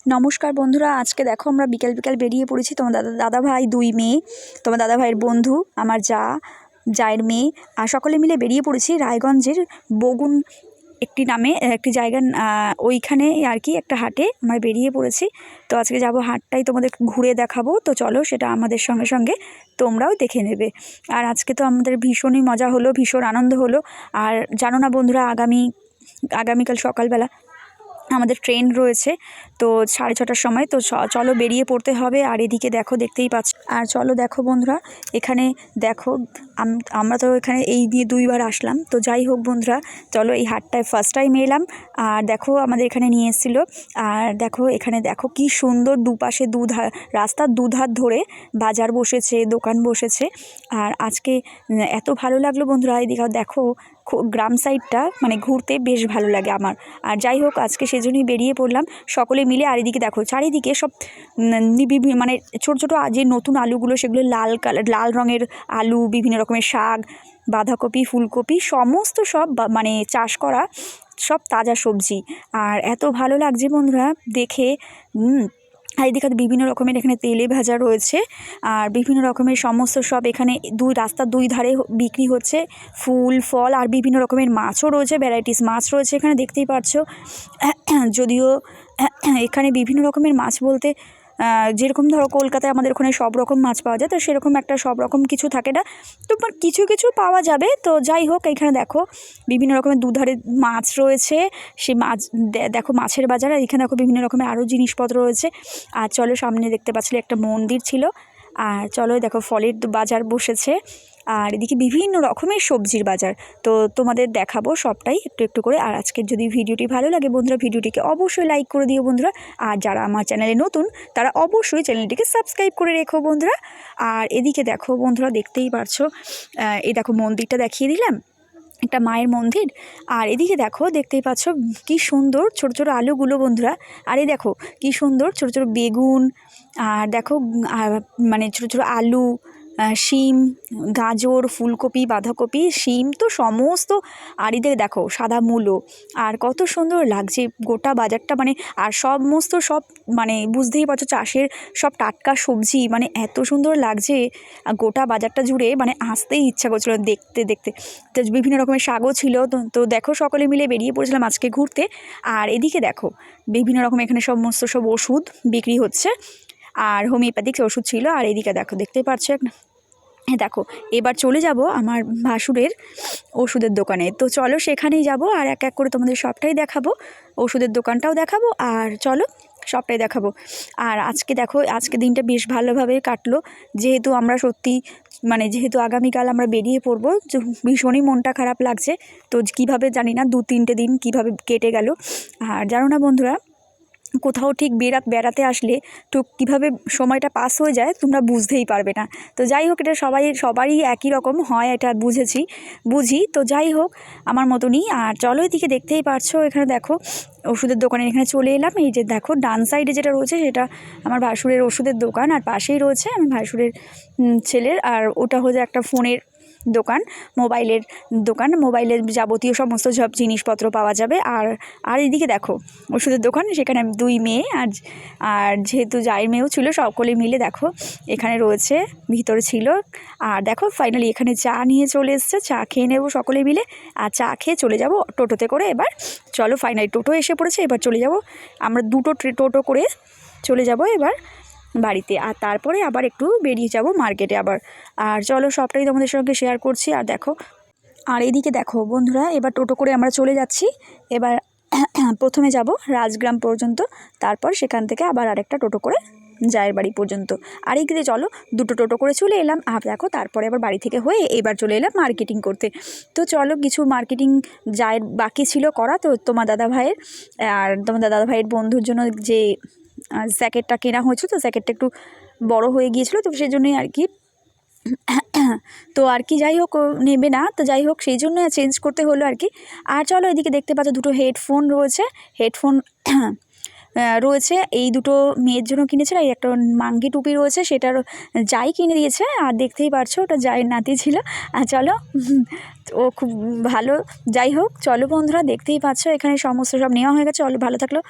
নমস্কার বন্ধুরা, আজকে দেখো আমরা বিকেল বিকেল বেরিয়ে পড়েছি। তোমার দাদা ভাই, দুই মেয়ে, তোমার দাদা ভাইয়ের বন্ধু, আমার জায়ের মেয়ে, আর সকলে মিলে বেরিয়ে পড়েছি রায়গঞ্জের বগুন একটি নামে একটি জায়গা, ওইখানে আর কি একটা হাটে আমরা বেরিয়ে পড়েছি। তো আজকে যাব হাটটাই তোমাদের ঘুরে দেখাবো। তো চলো, সেটা আমাদের সঙ্গে সঙ্গে তোমরাও দেখে নেবে। আর আজকে তো আমাদের ভীষণই মজা হলো, ভীষণ আনন্দ হলো। আর জানো না বন্ধুরা, আগামীকাল সকালবেলা আমাদের ট্রেন রয়েছে, তো 6:30টার সময়। তো চলো বেরিয়ে পড়তে হবে। আর এদিকে দেখো, দেখতেই পাচ্ছ। আর চলো দেখো বন্ধুরা, এখানে দেখো আমরা তো এখানে এই দিয়ে 2বার আসলাম। তো যাই হোক বন্ধুরা, চলো এই হাটটায় ফার্স্ট টাইম এলাম। আর দেখো আমাদের এখানে নিয়ে এসেছিলো। আর দেখো এখানে দেখো কি সুন্দর, দুপাশে রাস্তার দুধার ধরে বাজার বসেছে, দোকান বসেছে। আর আজকে এত ভালো লাগলো বন্ধুরা, এদিকে দেখো গ্রাম সাইডটা মানে ঘুরতে বেশ ভালো লাগে আমার। আর যাই হোক, আজকে সেজন্যই বেরিয়ে পড়লাম সকলে মিলে। আর এদিকে দেখো চারিদিকে সব মানে ছোটো ছোটো যে নতুন আলুগুলো, সেগুলো লাল রঙের আলু, বিভিন্ন রকমের শাক, বাঁধাকপি, ফুলকপি, সমস্ত সব মানে চাষ করা সব তাজা সবজি। আর এত ভালো লাগছে বন্ধুরা দেখে। আর এদিকে বিভিন্ন রকমের এখানে তেলে ভাজা রয়েছে। আর বিভিন্ন রকমের সমস্ত সব এখানে রাস্তার দুই ধারে বিক্রি হচ্ছে, ফুল ফল। আর বিভিন্ন রকমের মাছও রয়েছে, ভ্যারাইটিস মাছ রয়েছে এখানে, দেখতেই পাচ্ছ। যদিও এখানে বিভিন্ন রকমের মাছ বলতে যেরকম ধরো কলকাতায় আমাদের ওখানে সব রকম মাছ পাওয়া যায়, তো সেরকম একটা সব রকম কিছু থাকে না, তো কিছু কিছু পাওয়া যাবে। তো যাই হোক, এখানে দেখো বিভিন্ন রকমের দুধারে মাছ রয়েছে। সেই মাছ দেখো, মাছের বাজার। আর এখানে দেখো বিভিন্ন রকমের আরও জিনিসপত্র রয়েছে। আর চলো, সামনে দেখতে পাচ্ছিলে একটা মন্দির ছিল। আর চলো দেখো ফলের বাজার বসেছে। আর এদিকে বিভিন্ন রকমের সবজির বাজার। তো তোমাদের দেখাবো সবটাই একটু একটু করে। আর আজকের যদি ভিডিওটি ভালো লাগে বন্ধুরা, ভিডিওটিকে অবশ্যই লাইক করে দিও বন্ধুরা। আর যারা আমার চ্যানেলে নতুন, তারা অবশ্যই চ্যানেলটিকে সাবস্ক্রাইব করে রেখো বন্ধুরা। আর এদিকে দেখো বন্ধুরা, দেখতেই পারছো, এই দেখো মন্দিরটা দেখিয়ে দিলাম, একটা মায়ের মন্দির। আর এদিকে দেখো, দেখতেই পাচ্ছ কি সুন্দর ছোট ছোট আলুগুলো বন্ধুরা। আর এই দেখো কি সুন্দর ছোট ছোট বেগুন। আর দেখো মানে ছোট ছোট আলু, শিম, গাজর, ফুলকপি, বাঁধাকপি, শিম তো সমস্ত। আর এদিকে দেখো সাদা মূলো। আর কত সুন্দর লাগছে গোটা বাজারটা, মানে আর সমস্ত সব মানে বুঝতেই পারছো চাষের সব টাটকা সবজি, মানে এত সুন্দর লাগছে গোটা বাজারটা জুড়ে, মানে আসতেই ইচ্ছা করছিল দেখতে দেখতে। তো বিভিন্ন রকমের শাকও ছিল। তো দেখো সকলে মিলে বেরিয়ে পড়েছিলাম আজকে ঘুরতে। আর এদিকে দেখো বিভিন্ন রকম এখানে সমস্ত সব ওষুধ বিক্রি হচ্ছে, আর হোমিওপ্যাথিক ওষুধ ছিল। আর এদিকে দেখো, দেখতেই পাচ্ছ দেখো, এবার চলে যাব আমার ভাসুরের ওষুধের দোকানে। তো চলো সেখানেই যাব, আর এক এক করে তোমাদের সবটাই দেখাবো, ওষুধের দোকানটাও দেখাবো। আর চলো সবটাই দেখাবো। আর আজকে দেখো, আজকে দিনটা বেশ ভালোভাবে কাটলো, যেহেতু আমরা সত্যি মানে যেহেতু আগামীকাল আমরা বেরিয়ে পড়বো। ভীষণই মনটা খারাপ লাগছে। তো কীভাবে জানি না 2-3টে দিন কীভাবে কেটে গেল। আর জানো না বন্ধুরা, কোথাও ঠিক বেড়াতে আসলে তো কীভাবে সময়টা পাস হয়ে যায় তোমরা বুঝতেই পারবে না। তো যাই হোক, এটা সবারই একই রকম হয়, এটা বুঝি। তো যাই হোক, আমার মতনই। আর চলো এদিকে দেখতেই পারছো, এখানে দেখো ওষুধের দোকানে এখানে চলে এলাম। এই যে দেখো ডান সাইডে যেটা রয়েছে সেটা আমার ভাসুরের ওষুধের দোকান, আর পাশেই রয়েছে আমার ভাসুরের ছেলের। আর ওটা হচ্ছে একটা ফোনের দোকান, মোবাইলের যাবতীয় সমস্ত সব জিনিসপত্র পাওয়া যাবে। আর এদিকে দেখো ওষুধের দোকান, সেখানে 2 মেয়ে আর যেহেতু জায়ের মেয়েও ছিল, সকলে মিলে দেখো এখানে রয়েছে, ভিতরে ছিল। আর দেখো ফাইনালি এখানে চা নিয়ে চলে এসছে, চা খেয়ে নেবো সকলে মিলে। আর চা খেয়ে চলে যাব টোটোতে করে। এবার চলো ফাইনালি টোটো এসে পড়েছে, এবার চলে যাব আমরা 2টো টোটো করে চলে যাব এবার বাড়িতে। আর তারপরে আবার একটু বেরিয়ে যাব মার্কেটে আবার। আর চলো সবটাই তোমাদের সঙ্গে শেয়ার করছি। আর দেখো, আর এদিকে দেখো বন্ধুরা, এবার টোটো করে আমরা চলে যাচ্ছি। এবার প্রথমে যাব রাজগ্রাম পর্যন্ত, তারপর সেখান থেকে আবার আরেকটা টোটো করে জায়ের বাড়ি পর্যন্ত। আর এইদিকে চলো 2টো টোটো করে চলে এলাম। আর দেখো তারপরে আবার বাড়ি থেকে হয়ে এবার চলে এলাম মার্কেটিং করতে। তো চলো কিছু মার্কেটিং জায়ের বাকি ছিল করা, তো তোমার দাদা ভাইয়ের বন্ধুর জন্য যে জ্যাকেটটা কেনা হয়েছিল, তো জ্যাকেটটা একটু বড় হয়ে গিয়েছিলো, তো সেই জন্যই আর কি। তো আর কি যাই হোক, নেবে না, তো যাই হোক সেই জন্য চেঞ্জ করতে হলো আর কি। আর চলো এদিকে দেখতে পাচ্ছ 2টো হেডফোন রয়েছে, এই 2টো মেয়ের জন্য কিনেছিল। এই একটা মাঙ্গি টুপি রয়েছে, সেটার যাই কিনে দিয়েছে। আর দেখতেই পারছো ওটা জায়ের নাতি ছিল। আর চলো, ও খুব ভালো। যাই হোক চলো বন্ধুরা, দেখতেই পাচ্ছ এখানে সমস্ত সব নেওয়া হয়ে গেছে। চলো, ভালো থাকলো।